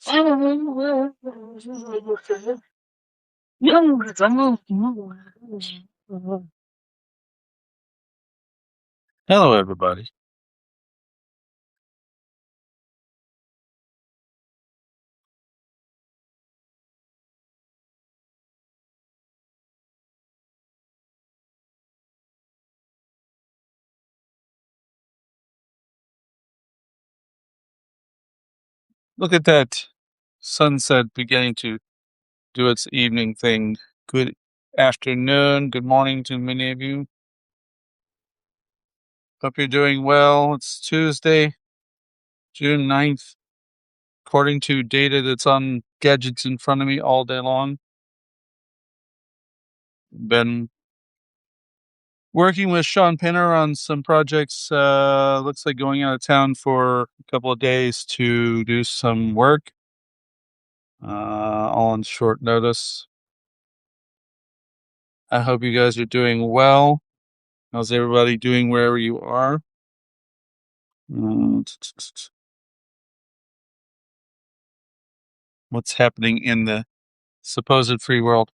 Hello, everybody. Look at that sunset beginning to do its evening thing. Good afternoon, good morning to many of you. Hope you're doing well. It's Tuesday, June 9th, according to data that's on gadgets in front of me all day long. Been working with Shaun Pinner on some projects. Looks like going out of town for a couple of days to do some work, all on short notice. I hope you guys are doing well. How's everybody doing wherever you are? What's happening in the supposed free world?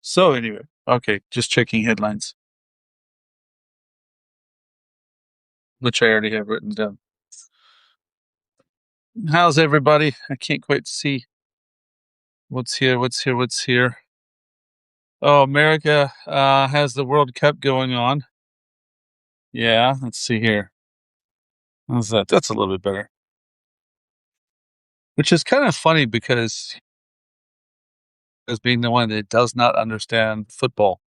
So anyway, okay, just checking headlines, which I already have written down. How's everybody? I can't quite see what's here. Oh, America has the World Cup going on. Yeah, let's see here. How's that? That's a little bit better. Which is kind of funny because as being the one that does not understand football,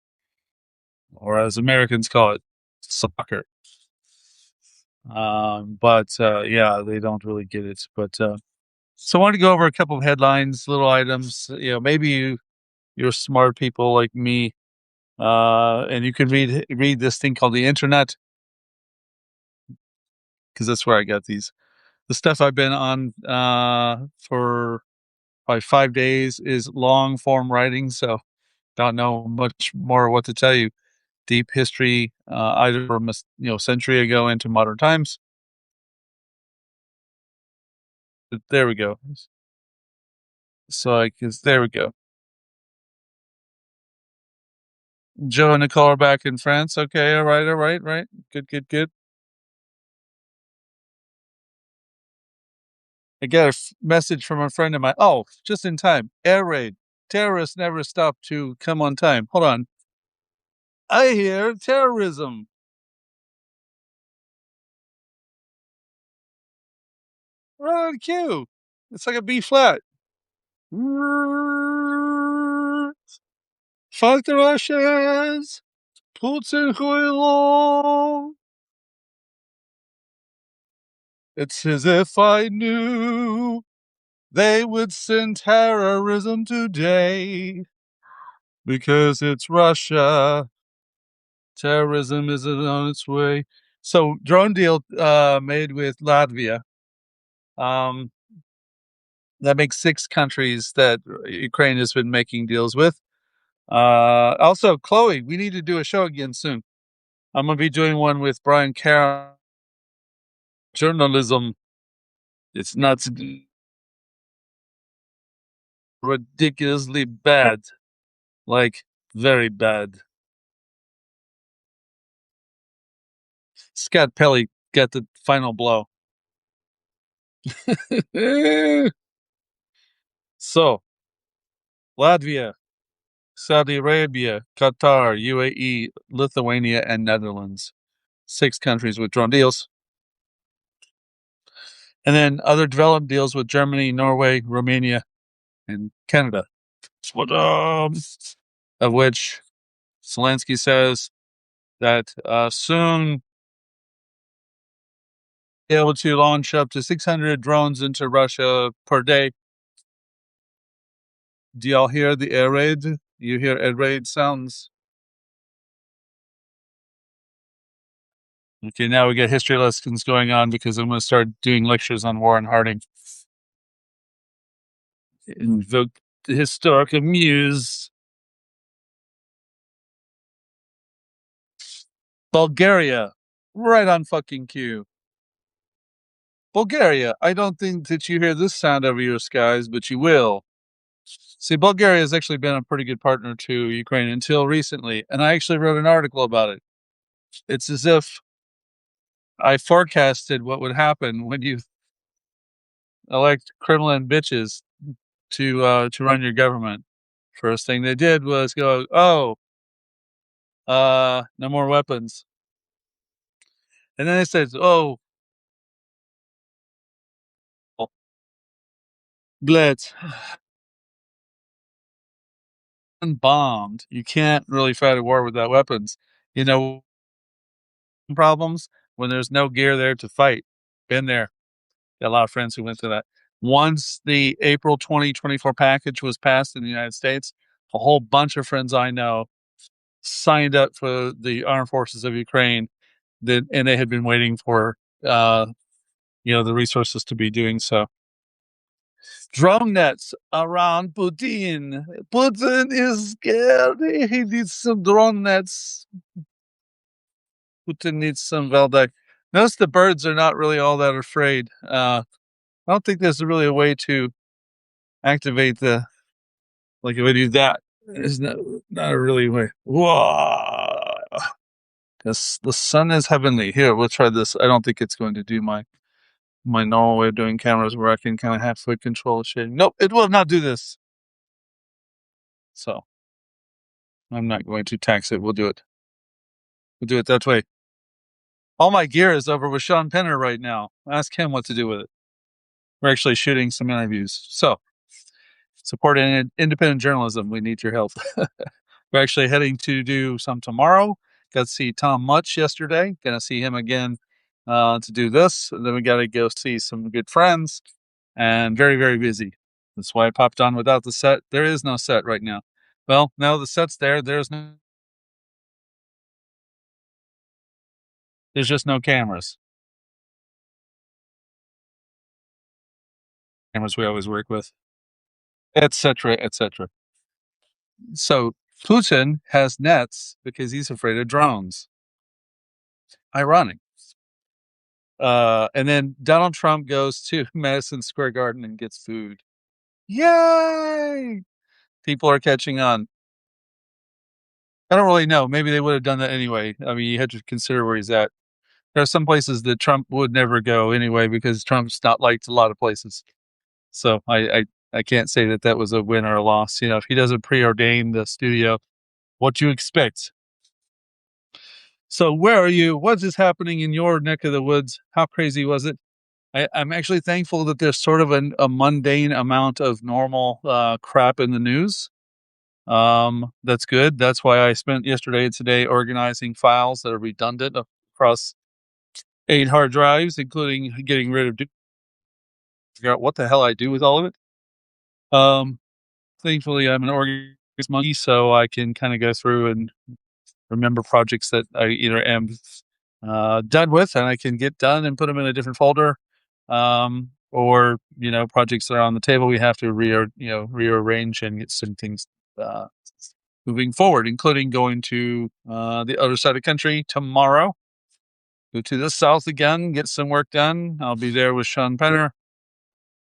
or as Americans call it, soccer. Yeah, they don't really get it. So I wanted to go over a couple of headlines, little items. Maybe you're smart people like me, and you can read this thing called the internet, because that's where I got these. The stuff I've been on for probably 5 days is long form writing, so don't know much more what to tell you. Deep history, either from a century ago into modern times. There we go. There we go. Joe and Nicole are back in France. Okay, all right. Good. I got a message from a friend of mine. Oh, just in time. Air raid. Terrorists never stop to come on time. Hold on. I hear terrorism. Right on cue. It's like a B flat. Fuck the Russians. Putin huilo. It's as if I knew they would send terrorism today because it's Russia. Terrorism isn't on its way. So drone deal made with Latvia. Um, that makes 6 countries that Ukraine has been making deals with. Also, Chloe, we need to do a show again soon. I'm going to be doing one with Brian Carroll. Journalism. It's not ridiculously bad. Like, very bad. Scott Pelley got the final blow. So, Latvia, Saudi Arabia, Qatar, UAE, Lithuania, and Netherlands. 6 countries with drone deals. And then other development deals with Germany, Norway, Romania, and Canada. Of which Zelensky says that soon be able to launch up to 600 drones into Russia per day. Do y'all hear the air raid? You hear air raid sounds? Okay, now we get history lessons going on because I'm going to start doing lectures on Warren Harding. Invoke the historic muse. Bulgaria, right on fucking cue. Bulgaria, I don't think that you hear this sound over your skies, but you will. See, Bulgaria has actually been a pretty good partner to Ukraine until recently, and I actually wrote an article about it. It's as if I forecasted what would happen when you elect Kremlin bitches to run your government. First thing they did was go, oh, no more weapons, and then they said, oh, blitz, bombed. You can't really fight a war without weapons. You know, problems when there's no gear there to fight. Been there. Got a lot of friends who went through that. Once the April 2024 package was passed in the United States, a whole bunch of friends I know signed up for the armed forces of Ukraine, and they had been waiting for uh, the resources to be doing so. Drone nets around Putin. Putin is scared. He needs some drone nets. Putin needs some Valdeck. Notice the birds are not really all that afraid. I don't think there's really a way to activate like if I do that. There's not a really way. Whoa. Because the sun is heavenly. Here, we'll try this. I don't think it's going to do my normal way of doing cameras where I can kind of halfway control the shading. Nope, it will not do this. So I'm not going to tax it. We'll do it. We'll do it that way. All my gear is over with Shaun Pinner right now. Ask him what to do with it. We're actually shooting some interviews. So supporting independent journalism. We need your help. We're actually heading to do some tomorrow. Got to see Tom Mutch yesterday. Going to see him again to do this. And then we got to go see some good friends. And very, very busy. That's why I popped on without the set. There is no set right now. Well, no, the set's there. There's just no cameras. Cameras we always work with, etc., etc. So Putin has nets because he's afraid of drones. Ironic. And then Donald Trump goes to Madison Square Garden and gets food. Yay! People are catching on. I don't really know. Maybe they would have done that anyway. I mean, you had to consider where he's at. There are some places that Trump would never go anyway because Trump's not liked a lot of places. So I can't say that was a win or a loss. If he doesn't preordain the studio, what do you expect? So where are you? What is happening in your neck of the woods? How crazy was it? I'm actually thankful that there's sort of a mundane amount of normal crap in the news. That's good. That's why I spent yesterday and today organizing files that are redundant across 8 hard drives, including getting rid of figure out what the hell I do with all of it. Thankfully, I'm an organized monkey, so I can kind of go through and remember projects that I either am done with and I can get done and put them in a different folder, or projects that are on the table we have to rearrange and get some things moving forward, including going to the other side of the country tomorrow. Go to the south again, get some work done. I'll be there with Shaun Pinner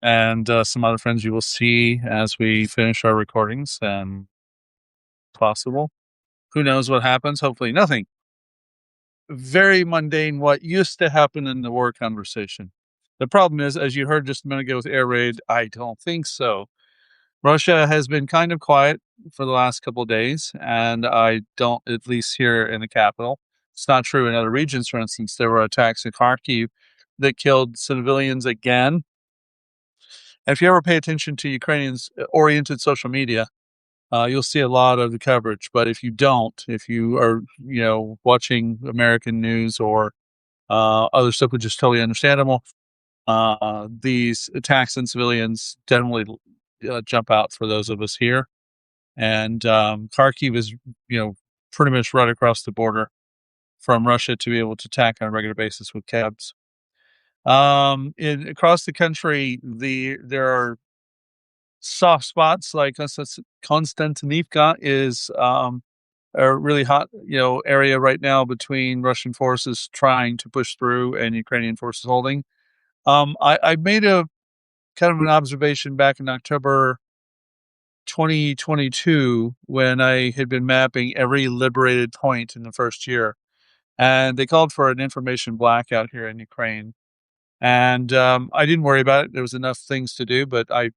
and some other friends you will see as we finish our recordings, and possible. Who knows what happens? Hopefully nothing. Very mundane what used to happen in the war conversation. The problem is, as you heard just a minute ago with air raid, I don't think so. Russia has been kind of quiet for the last couple of days, and I don't, at least here in the capital. It's not true in other regions. For instance, there were attacks in Kharkiv that killed civilians again. And if you ever pay attention to Ukrainians-oriented social media, you'll see a lot of the coverage. But if you don't, if you are, watching American news or other stuff, which is totally understandable, these attacks on civilians definitely jump out for those of us here. And Kharkiv is, pretty much right across the border from Russia to be able to attack on a regular basis with cabs. Across the country, there are soft spots like Kostiantynivka is a really hot, area right now between Russian forces trying to push through and Ukrainian forces holding. I made a kind of an observation back in October 2022 when I had been mapping every liberated point in the first year, and they called for an information blackout here in Ukraine. And I didn't worry about it. There was enough things to do, but I,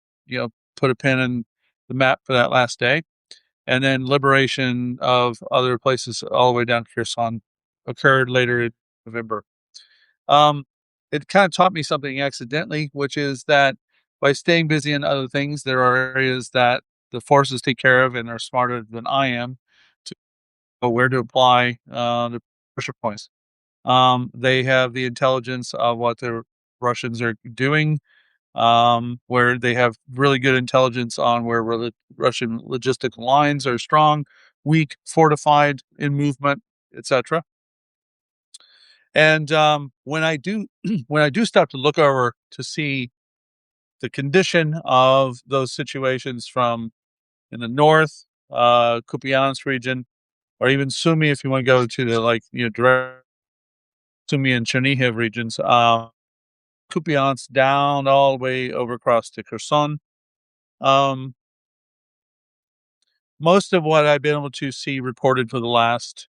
put a pin in the map for that last day. And then liberation of other places all the way down to Kherson occurred later in November. Um, it kind of taught me something accidentally, which is that by staying busy in other things, there are areas that the forces take care of and are smarter than I am to know where to apply the pressure points. They have the intelligence of what the Russians are doing, where they have really good intelligence on where Russian logistical lines are strong, weak, fortified, in movement, etc. And when I do, when I do stop to look over to see the condition of those situations from in the north, Kupiansk region, or even Sumy, if you want to go to the direct Sumy and Chernihiv regions, Kupiansk down all the way over across to Kherson. Um, Most of what I've been able to see reported for the last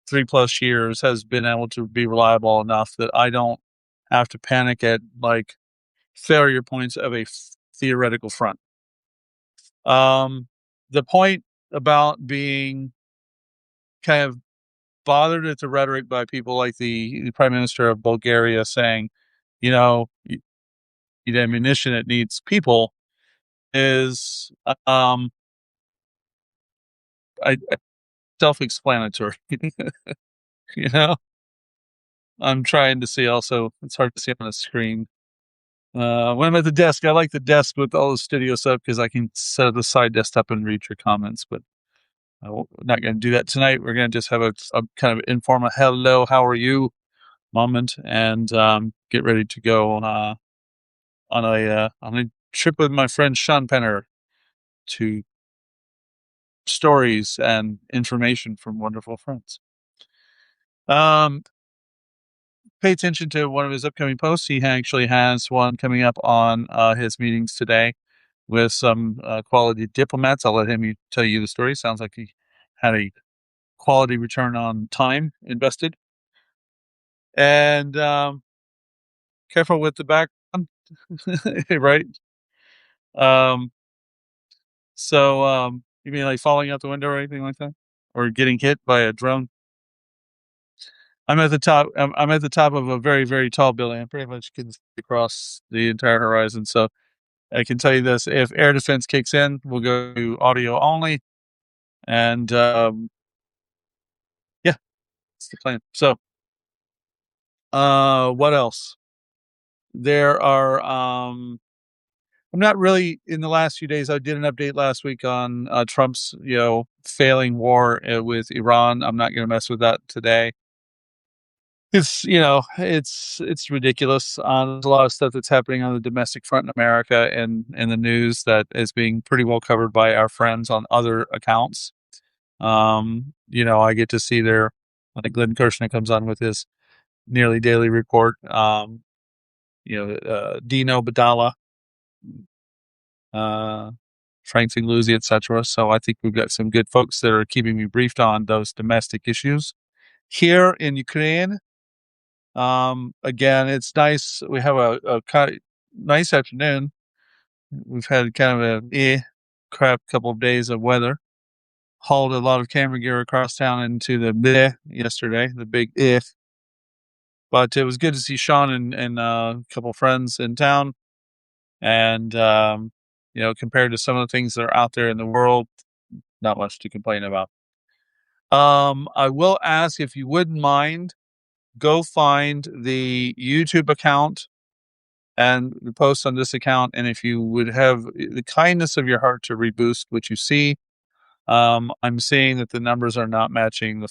3+ years has been able to be reliable enough that I don't have to panic at failure points of a theoretical front. The point about being kind of bothered at the rhetoric by people like the Prime Minister of Bulgaria saying, you need ammunition, it needs people, is I self-explanatory. you know, I'm trying to see also, it's hard to see on the screen. When I'm at the desk, I like the desk with all the studio stuff because I can set up the side desktop and read your comments, but we're not going to do that tonight. We're going to just have a kind of informal hello, how are you moment and get ready to go on a trip with my friend Shaun Pinner to stories and information from wonderful friends. Um, Pay attention to one of his upcoming posts. He actually has one coming up on his meetings today with some quality diplomats. I'll let him tell you the story. Sounds like he had a quality return on time invested. And careful with the background, right? Um, you mean like falling out the window or anything like that, or getting hit by a drone? I'm at the top. I'm at the top of a very, very tall building. I pretty much can see across the entire horizon. So I can tell you this: if air defense kicks in, we'll go to audio only, and yeah, that's the plan. So, what else? There are. I'm not really in the last few days. I did an update last week on Trump's, failing war with Iran. I'm not going to mess with that today. It's ridiculous. There's a lot of stuff that's happening on the domestic front in America and in the news that is being pretty well covered by our friends on other accounts. I get to see like Glenn Kirshner comes on with his nearly daily report. Dino Badala, uh, Frank Figluzzi, etc. So I think we've got some good folks that are keeping me briefed on those domestic issues. Here in Ukraine, again, it's nice. We have a kind of nice afternoon. We've had kind of a crap couple of days of weather. Hauled a lot of camera gear across town into the bleh yesterday, the big if. But it was good to see Shaun and a couple of friends in town. And, compared to some of the things that are out there in the world, not much to complain about. I will ask if you wouldn't mind, go find the YouTube account and the post on this account. And if you would have the kindness of your heart to reboost what you see, I'm seeing that the numbers are not matching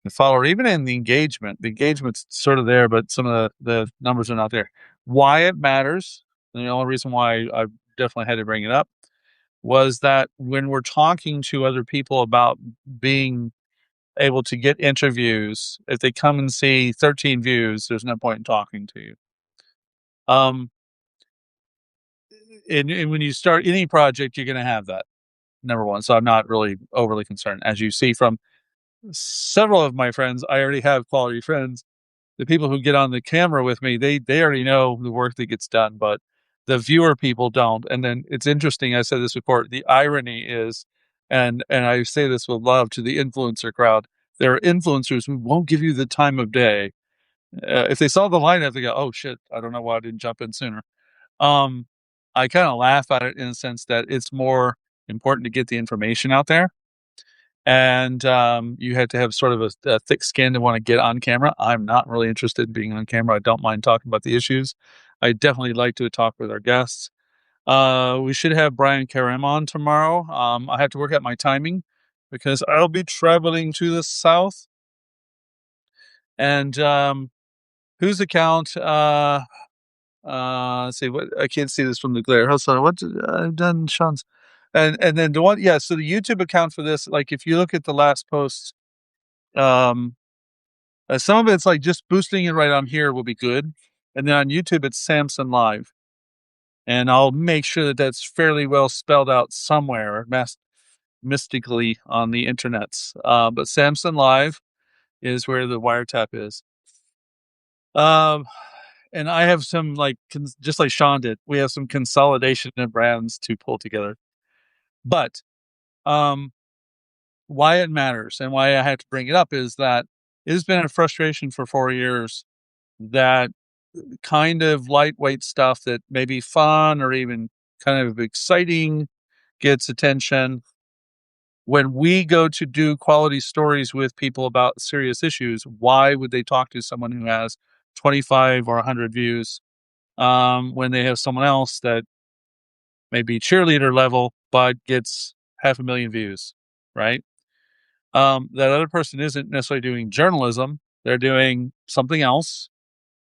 the follower, even in the engagement. The engagement's sort of there, but some of the numbers are not there. Why it matters, and the only reason why I definitely had to bring it up, was that when we're talking to other people about being able to get interviews, if they come and see 13 views, there's no point in talking to you. Um, and when you start any project, you're going to have that, number one. So I'm not really overly concerned. As you see from several of my friends, I already have quality friends. The people who get on the camera with me, they already know the work that gets done, but the viewer people don't. And then it's interesting. I said this before. The irony is, and I say this with love to the influencer crowd. There are influencers who won't give you the time of day. If they saw the lineup, they go, "Oh shit! I don't know why I didn't jump in sooner." Um, I kind of laugh at it in a sense that it's more important to get the information out there, and you had to have sort of a thick skin to want to get on camera. I'm not really interested in being on camera. I don't mind talking about the issues. I definitely like to talk with our guests. We should have Brian Karim on tomorrow. I have to work out my timing because I'll be traveling to the south. And whose account? Let's see. What I can't see this from the glare. Hold on. What I've done, Sean's, and then the one. Yeah. So the YouTube account for this, like, if you look at the last post, um, some of it's like just boosting it right on here will be good, and then on YouTube it's Sampson Live, and I'll make sure that that's fairly well spelled out somewhere, mystically on the internets. But Sampson Live is where the wiretap is. Um, and I have some, like, just like Sean did, we have some consolidation of brands to pull together. But um, why it matters and why I had to bring it up is that it has been a frustration for 4 years that kind of lightweight stuff that may be fun or even kind of exciting gets attention. When we go to do quality stories with people about serious issues, why would they talk to someone who has 25 or 100 views when they have someone else that may be cheerleader level but gets 500,000 views, right? That other person isn't necessarily doing journalism. They're doing something else,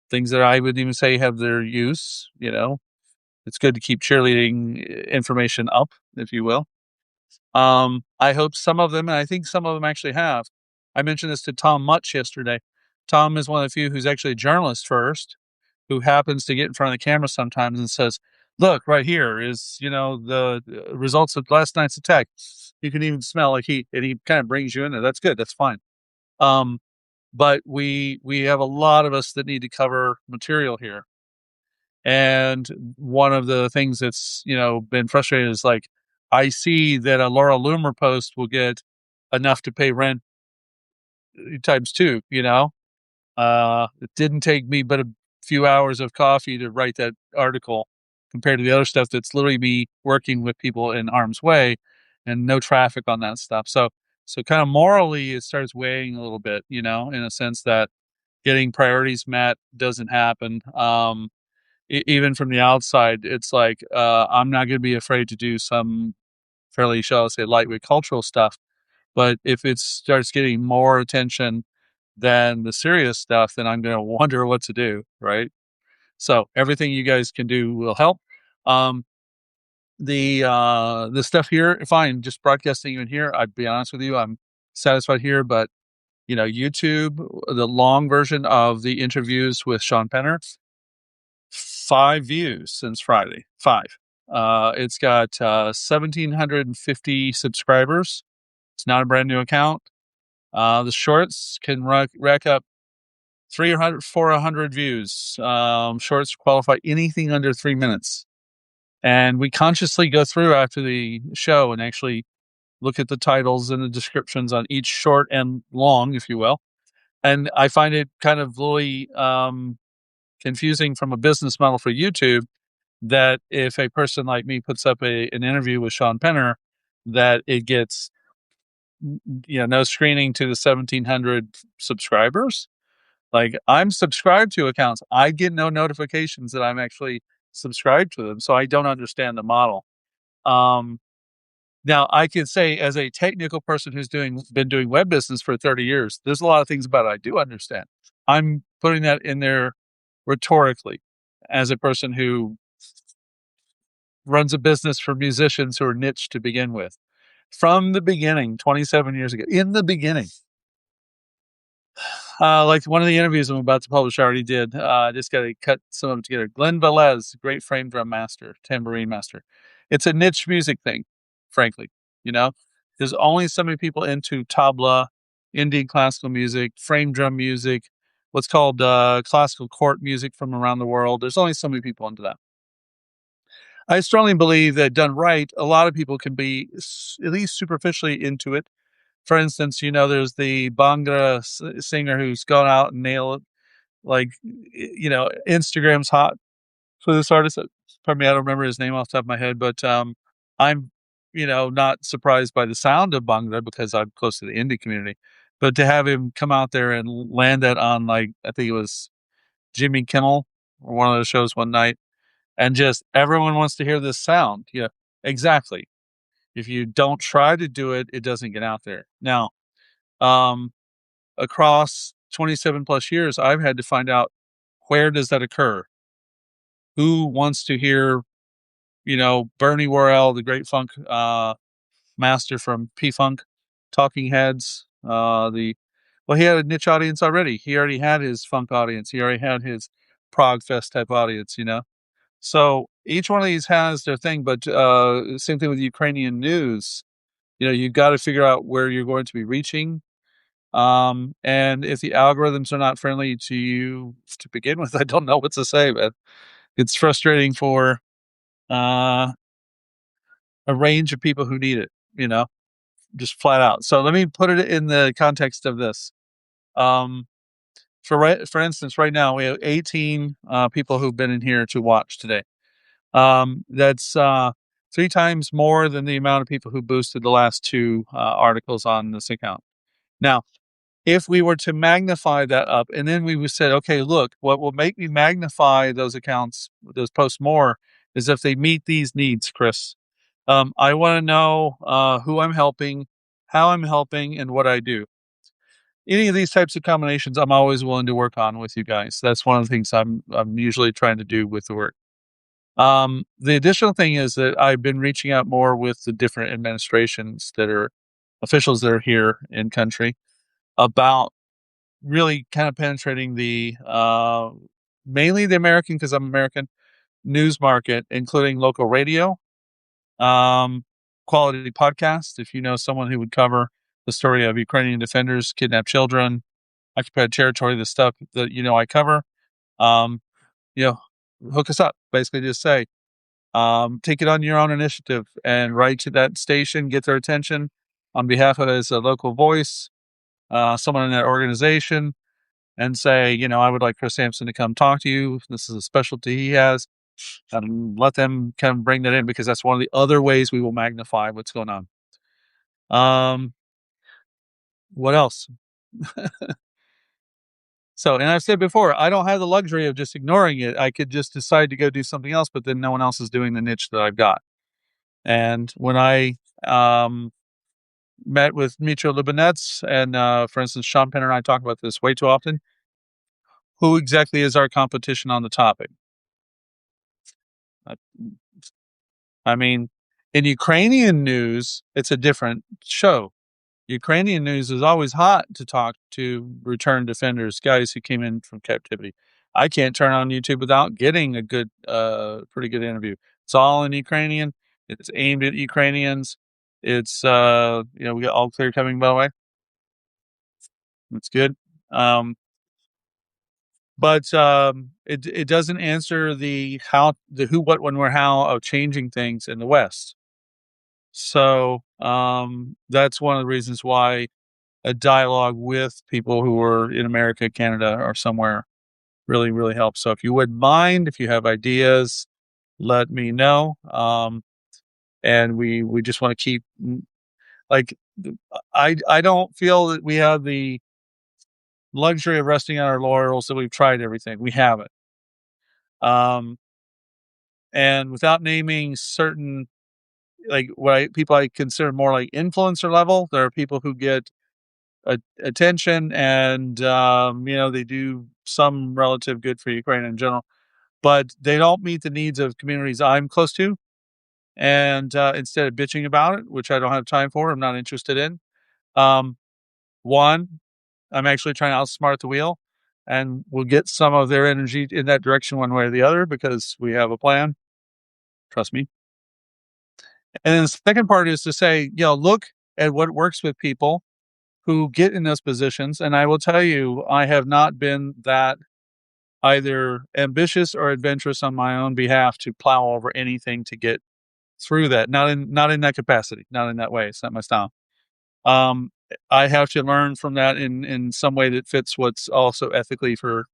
things that I would even say have their use. It's good to keep cheerleading information up, if you will. I hope some of them, and I think some of them actually have. I mentioned this to Tom Mutch yesterday. Tom is one of the few who's actually a journalist first, who happens to get in front of the camera sometimes and says, "Look, right here is, the results of last night's attack. You can even smell like heat," and he kind of brings you in there. That's good. That's fine. But we have a lot of us that need to cover material here. And one of the things that's, been frustrating is, like, I see that a Laura Loomer post will get enough to pay rent times two, it didn't take me but a few hours of coffee to write that article compared to the other stuff that's literally me working with people in harm's way and no traffic on that stuff. So kind of morally, it starts weighing a little bit, in a sense that getting priorities met doesn't happen. Even from the outside, it's like, I'm not going to be afraid to do some fairly, shall I say, lightweight cultural stuff. But if it starts getting more attention than the serious stuff, then I'm going to wonder what to do, right? So everything you guys can do will help. The stuff here, fine, just broadcasting you in here. I'd be honest with you, I'm satisfied here, but YouTube, the long version of the interviews with Shaun Pinner, 5 views since Friday. 5. It's got 1,750 subscribers. It's not a brand new account. The shorts can rack up 300, 400 views. Shorts qualify anything under 3 minutes. And we consciously go through after the show and actually look at the titles and the descriptions on each short and long, if you will. And I find it kind of really confusing from a business model for YouTube that if a person like me puts up an interview with Shaun Pinner, that it gets no screening to the 1,700 subscribers. Like, I'm subscribed to accounts. I get no notifications that I'm actually subscribed to them. So I don't understand the model. Now, I can say, as a technical person who's been doing web business for 30 years, there's a lot of things about it I do understand. I'm putting that in there rhetorically as a person who runs a business for musicians who are niche to begin with. From the beginning, 27 years ago, in the beginning. Like one of the interviews I'm about to publish, I already did. I just got to cut some of them together. Glen Velez, great frame drum master, tambourine master. It's a niche music thing, frankly. You know, there's only so many people into tabla, Indian classical music, frame drum music, what's called classical court music from around the world. There's only so many people into that. I strongly believe that done right, a lot of people can be at least superficially into it. For instance, there's the Bhangra singer who's gone out and nailed it. Like, Instagram's hot for this artist. Pardon me, I don't remember his name off the top of my head, but I'm, not surprised by the sound of Bhangra because I'm close to the indie community. But to have him come out there and land that on, like, I think it was Jimmy Kimmel or one of those shows one night, and just everyone wants to hear this sound. Yeah, exactly. If you don't try to do it, it doesn't get out there. Now, um, across 27 plus years, I've had to find out, where does that occur? Who wants to hear, Bernie Worrell, the great funk master from P-Funk, Talking Heads, he had a niche audience already. He already had his funk audience. He already had his Prague Fest type audience. So each one of these has their thing, but same thing with Ukrainian news. You've got to figure out where you're going to be reaching. And if the algorithms are not friendly to you to begin with, I don't know what to say, but it's frustrating for a range of people who need it, just flat out. So let me put it in the context of this. For instance, right now we have 18 people who've been in here to watch today. That's 3 times more than the amount of people who boosted the last 2 articles on this account. Now, if we were to magnify that up, and then we would say, okay, look, what will make me magnify those accounts, those posts more, is if they meet these needs, Chris. I want to know who I'm helping, how I'm helping, and what I do. Any of these types of combinations, I'm always willing to work on with you guys. That's one of the things I'm usually trying to do with the work. The additional thing is that I've been reaching out more with the different administrations that are officials that are here in country about really kind of penetrating the mainly the American, because I'm American, news market, including local radio, quality podcasts. If you know someone who would cover the story of Ukrainian defenders, kidnapped children, occupied territory, the stuff that I cover, um, you know, hook us up. Basically, just say, take it on your own initiative and write to that station, get their attention on behalf of as a local voice, someone in that organization, and say, I would like Chris Sampson to come talk to you. This is a specialty he has. And let them kind of bring that in, because that's one of the other ways we will magnify what's going on. What else? So, and I've said before, I don't have the luxury of just ignoring it. I could just decide to go do something else, but then no one else is doing the niche that I've got. And when I met with Mitro Libanets and, for instance, Shaun Pinner and I talk about this way too often. Who exactly is our competition on the topic? I mean, in Ukrainian news, it's a different show. Ukrainian news is always hot to talk to returned defenders, guys who came in from captivity. I can't turn on YouTube without getting a good, pretty good interview. It's all in Ukrainian. It's aimed at Ukrainians. It's, we got all clear coming, by the way. That's good. But it doesn't answer the who, what, when, where, how of changing things in the West. So that's one of the reasons why a dialogue with people who are in America, Canada, or somewhere really, really helps. So if you wouldn't mind, if you have ideas, let me know. And we just want to keep, like, I don't feel that we have the luxury of resting on our laurels that we've tried everything. We haven't. And without naming certain, like, people I consider more like influencer level, there are people who get attention and, they do some relative good for Ukraine in general, but they don't meet the needs of communities I'm close to. And instead of bitching about it, which I don't have time for, I'm not interested in. Um, one, I'm actually trying to outsmart the wheel, and we'll get some of their energy in that direction one way or the other because we have a plan. Trust me. And then the second part is to say, look at what works with people who get in those positions. And I will tell you, I have not been that either ambitious or adventurous on my own behalf to plow over anything to get through that. Not in that capacity, not in that way. It's not my style. Um, I have to learn from that in some way that fits what's also ethically for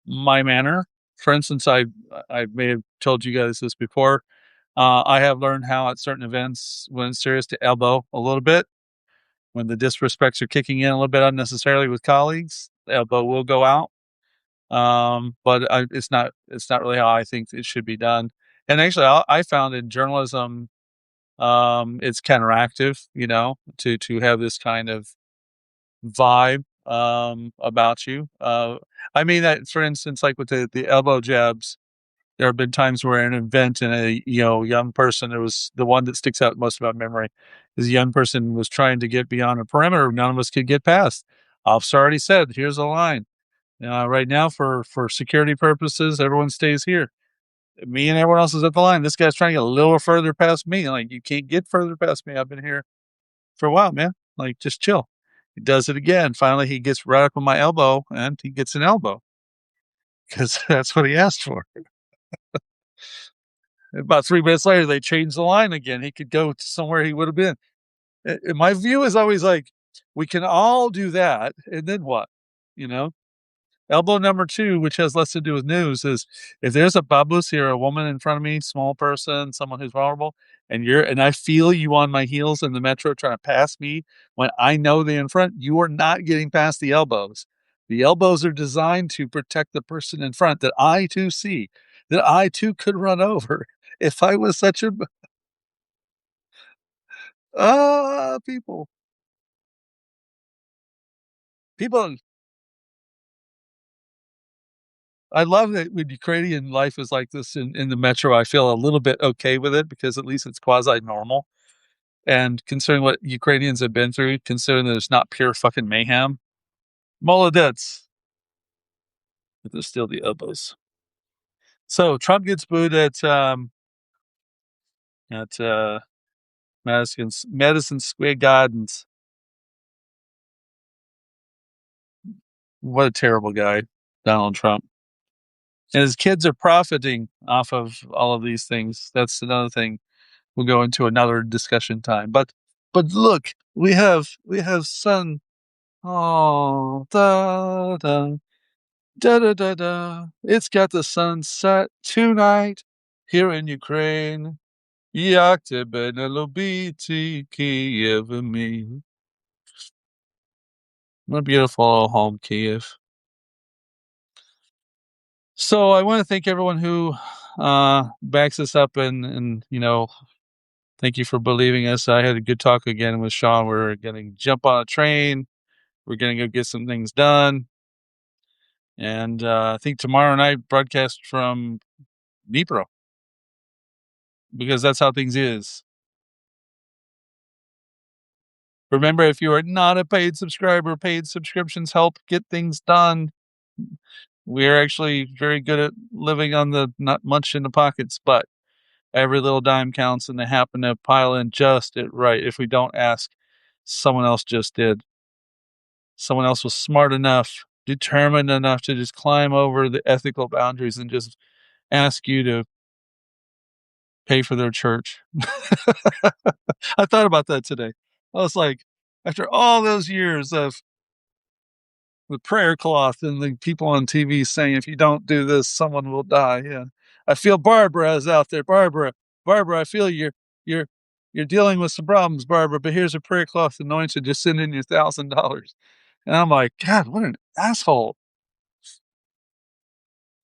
my manner. For instance, I may have told you guys this before. I have learned how at certain events, when it's serious, to elbow a little bit. When the disrespects are kicking in a little bit unnecessarily with colleagues, the elbow will go out. But it's not really how I think it should be done. And actually, I found in journalism, it's counteractive, to have this kind of vibe about you. I mean that, for instance, like with the elbow jabs, there have been times where an event and a young person, it was the one that sticks out most about memory, is a young person was trying to get beyond a perimeter none of us could get past. Officer already said, "Here's a line. Right now, for security purposes, everyone stays here." Me and everyone else is at the line. This guy's trying to get a little further past me. Like, you can't get further past me. I've been here for a while, man. Like, just chill. He does it again. Finally, he gets right up on my elbow, and he gets an elbow because that's what he asked for. About 3 minutes later, they changed the line again. He could go to somewhere he would have been. My view is always like, we can all do that, and then what? You know? Elbow number 2, which has less to do with news, is if there's a babus here, a woman in front of me, small person, someone who's vulnerable, and I feel you on my heels in the metro trying to pass me when I know they're in front, you are not getting past the elbows. The elbows are designed to protect the person in front that I too see, that I too could run over if I was such a people. People I love that when Ukrainian life is like this in the metro, I feel a little bit okay with it because at least it's quasi normal. And considering what Ukrainians have been through, considering that it's not pure fucking mayhem, Molodets. But there's still the elbows. So Trump gets booed at Madison Square Gardens. What a terrible guy, Donald Trump. And his kids are profiting off of all of these things. That's another thing. We'll go into another discussion time. But look, we have sun. Oh, da da da da da da. It's got the sunset tonight here in Ukraine. Як тебе не любити, Kyiv me. What a beautiful home, Kyiv. So I want to thank everyone who backs us up and thank you for believing us. I had a good talk again with Shaun. We're gonna jump on a train. We're gonna go get some things done. And I think tomorrow night broadcast from Dnipro because that's how things is. Remember, if you are not a paid subscriber, paid subscriptions help get things done. We're actually very good at living on the not much in the pockets, but every little dime counts, and they happen to pile in just it right. If we don't ask, someone else just did. Someone else was smart enough, determined enough to just climb over the ethical boundaries and just ask you to pay for their church. I thought about that today. I was like, after all those years of the prayer cloth and the people on TV saying, if you don't do this, someone will die. Yeah. I feel Barbara is out there. Barbara, I feel you're dealing with some problems, Barbara, but here's a prayer cloth anointed. Just send in your $1,000. And I'm like, God, what an asshole.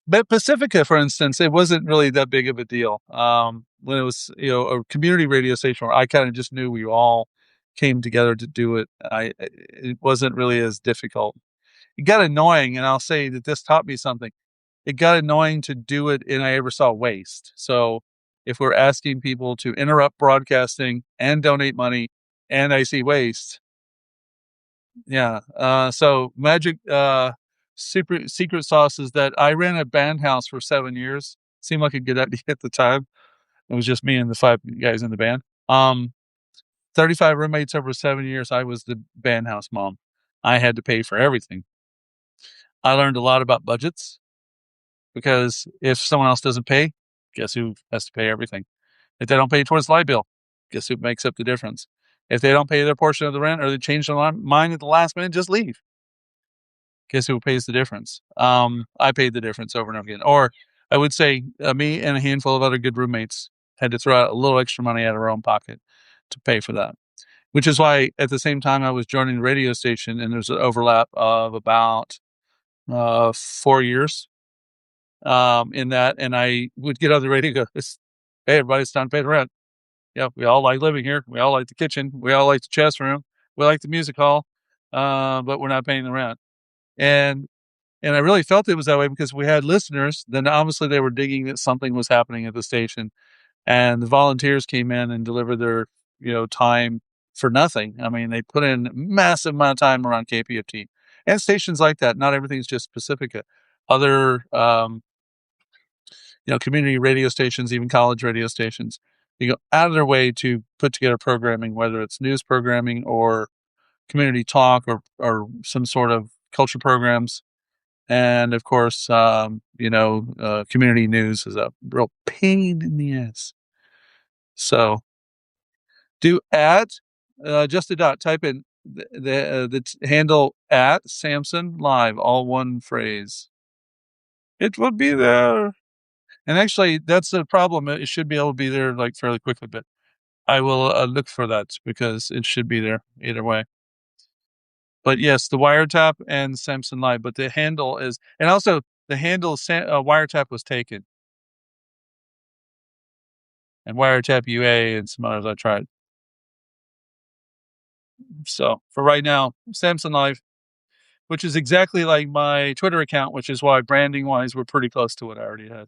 But Pacifica, for instance, it wasn't really that big of a deal. When it was, a community radio station where I kind of just knew we all came together to do it. It wasn't really as difficult. It got annoying, and I'll say that this taught me something. It got annoying to do it, and I ever saw waste. So if we're asking people to interrupt broadcasting and donate money, and I see waste. Yeah. So magic secret sauce is that I ran a band house for 7 years. Seemed like a good idea at the time. It was just me and the 5 guys in the band. 35 roommates over 7 years. I was the band house mom. I had to pay for everything. I learned a lot about budgets because if someone else doesn't pay, guess who has to pay everything? If they don't pay towards the light bill, guess who makes up the difference? If they don't pay their portion of the rent or they change their mind at the last minute, just leave. Guess who pays the difference? I paid the difference over and over again. Or I would say me and a handful of other good roommates had to throw out a little extra money out of our own pocket to pay for that. Which is why at the same time I was joining the radio station, and there's an overlap of about 4 years in that, and I would get on the radio and go, hey, everybody, it's time to pay the rent. Yeah, we all like living here. We all like the kitchen. We all like the chess room. We like the music hall, but we're not paying the rent. And I really felt it was that way because we had listeners. Then obviously they were digging that something was happening at the station, and the volunteers came in and delivered their time for nothing. I mean, they put in massive amount of time around KPFT and stations like that. Not everything's just Pacifica. Other community radio stations, even college radio stations, go out of their way to put together programming, whether it's news programming or community talk or some sort of culture programs. And of course, community news is a real pain in the ass. So do just a dot, type in the handle at Sampson Live, all one phrase. It will be there. And actually, that's the problem. It should be able to be there like fairly quickly, but I will look for that because it should be there either way. But yes, the wiretap and Sampson Live, but the handle is, and also the handle wiretap was taken, and wiretap UA and some others I tried. So for right now, Sampson Live, which is exactly like my Twitter account, which is why branding wise we're pretty close to what I already had.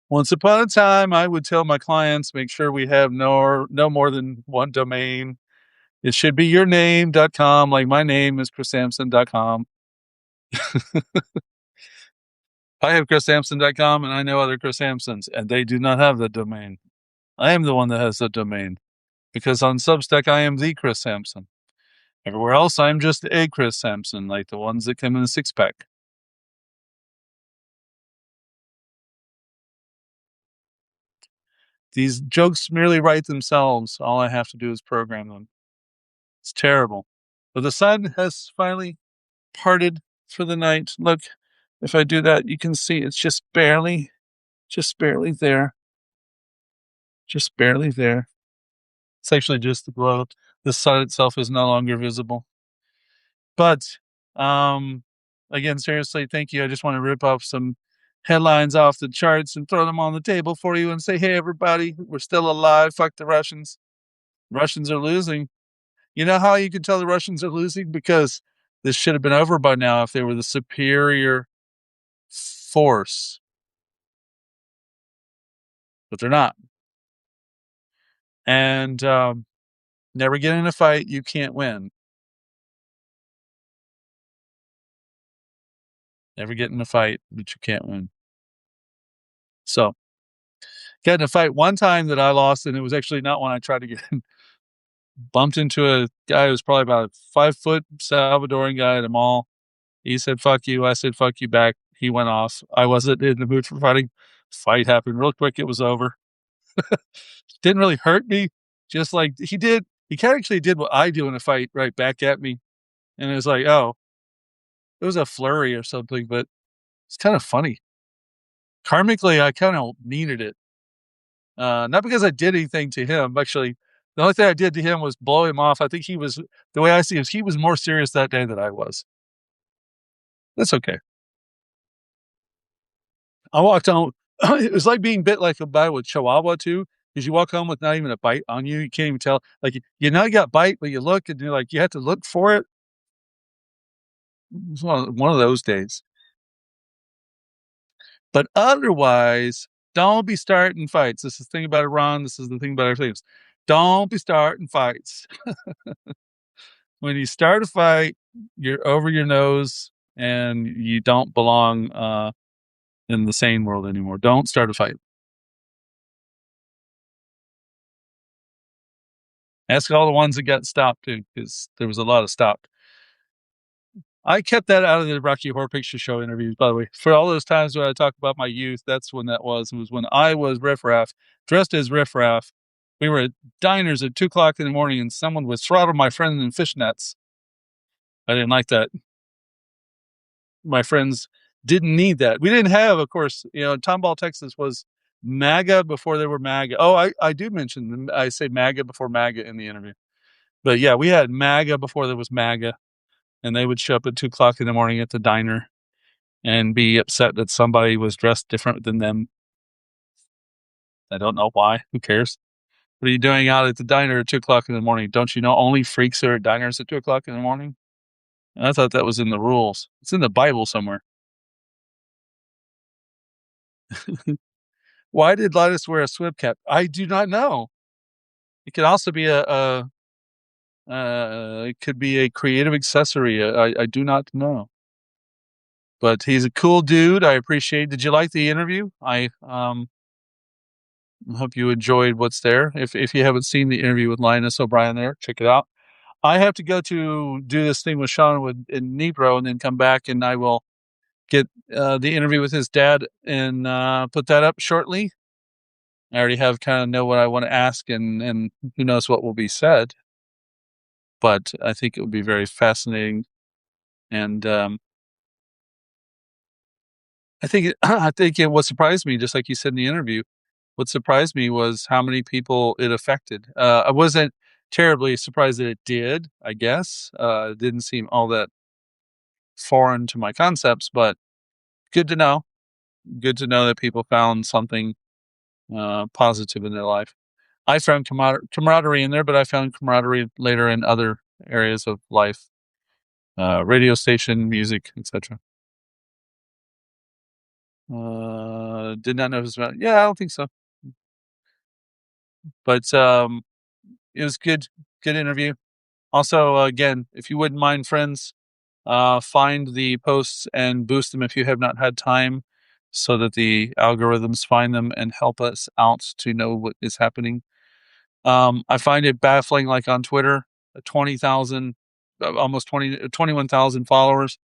Once upon a time, I would tell my clients, make sure we have no more than one domain. It should be yourname.com, like my name is chrissampson.com. I have chrissampson.com, and I know other Chris Sampsons, and they do not have the domain. I am the one that has the domain, because on Substack, I am the Chris Sampson. Everywhere else, I'm just a Chris Sampson, like the ones that come in a 6-pack. These jokes merely write themselves. All I have to do is program them. It's terrible. But the sun has finally parted for the night. Look, if I do that, you can see it's just barely there. Just barely there. It's actually just the glow. The sun itself is no longer visible. But, again, seriously, thank you. I just want to rip off some headlines off the charts and throw them on the table for you and say, hey, everybody, we're still alive. Fuck the Russians. Russians are losing. You know how you can tell the Russians are losing? Because this should have been over by now if they were the superior force. But they're not. And never get in a fight you can't win. Never get in a fight that you can't win. So, got in a fight one time that I lost, and it was actually not one I tried to get in. Bumped into a guy who was probably about a 5-foot Salvadoran guy at a mall. He said, fuck you. I said, fuck you back. He went off. I wasn't in the mood for fighting. Fight happened real quick. It was over. Didn't really hurt me. Just like he did. He kind of actually did what I do in a fight right back at me. And it was like, oh, it was a flurry or something, but it's kind of funny. Karmically, I kind of needed it. Not because I did anything to him. Actually, the only thing I did to him was blow him off. I think he was, the way I see it, he was more serious that day than I was. That's okay. I walked home. It was like being bit like a bite with Chihuahua too, because you walk home with not even a bite on you. You can't even tell. Like you know you got bite, but you look and you're like you have to look for it. It's one of those days. But otherwise, Don't be starting fights. This is the thing about Iran. This is the thing about everything. Don't be starting fights. When you start a fight, you're over your nose and you don't belong in the sane world anymore. Don't start a fight. Ask all the ones that got stopped too, because there was a lot of stopped. I kept that out of the Rocky Horror Picture Show interviews, by the way. For all those times when I talk about my youth, that's when that was. It was when I was riffraff, dressed as riffraff. We were at diners at 2 o'clock in the morning and someone would throttle my friend in fishnets. I didn't like that. My friends didn't need that. We didn't have, of course, Tomball, Texas was MAGA before there were MAGA. Oh, I do mention, I say MAGA before MAGA in the interview. But yeah, we had MAGA before there was MAGA. And they would show up at 2 o'clock in the morning at the diner and be upset that somebody was dressed different than them. I don't know why. Who cares? What are you doing out at the diner at 2 o'clock in the morning? Don't you know only freaks are at diners at 2 o'clock in the morning? I thought that was in the rules. It's in the Bible somewhere. Why did Linus wear a swim cap? I do not know. It could also be it could be a creative accessory. I do not know. But he's a cool dude. I appreciate. Did you like the interview? I hope you enjoyed what's there. If you haven't seen the interview with Linus O'Brien there, check it out. I have to go to do this thing with Shaun in Dnipro and then come back and I will get the interview with his dad and put that up shortly. I already have kind of know what I want to ask and who knows what will be said. But I think it would be very fascinating. And I think what surprised me, just like you said in the interview, what surprised me was how many people it affected. I wasn't terribly surprised that it did, I guess. It didn't seem all that foreign to my concepts, but good to know. Good to know that people found something positive in their life. I found camaraderie in there, but I found camaraderie later in other areas of life, radio station, music, etc. Did not know it was about. Yeah, I don't think so. But it was good interview. Also, again, if you wouldn't mind, friends, find the posts and boost them if you have not had time, so that the algorithms find them and help us out to know what is happening. I find it baffling, like on Twitter, 20,000, almost 21,000 followers,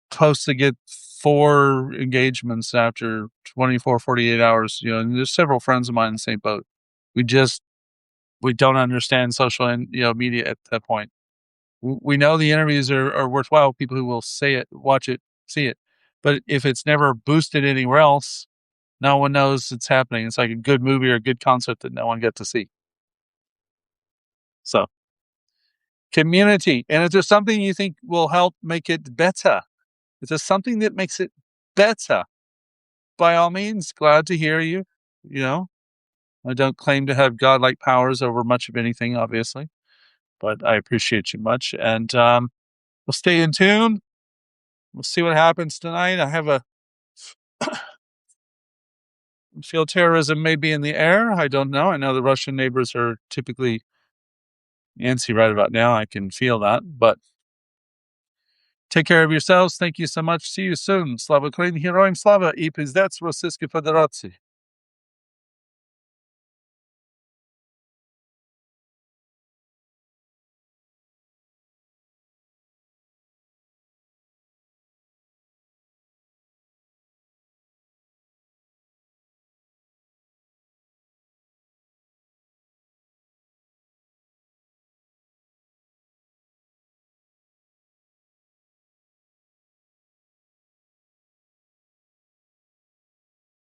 posts to get 4 engagements after 24, 48 hours. And there's several friends of mine in the same boat. We don't understand social and media at that point. We know the interviews are worthwhile. People who will say it, watch it, see it. But if it's never boosted anywhere else, no one knows it's happening. It's like a good movie or a good concert that no one got to see. So, community. And if there's something you think will help make it better, if there's something that makes it better, by all means, glad to hear you. I don't claim to have godlike powers over much of anything, obviously, but I appreciate you much. And we'll stay in tune. We'll see what happens tonight. I have feel terrorism may be in the air. I don't know. I know the Russian neighbors are typically antsy right about now. I can feel that. But take care of yourselves. Thank you so much. See you soon. Slava Ukraini, Heroim Slava. I Pizdets Rossiyskої Federacji.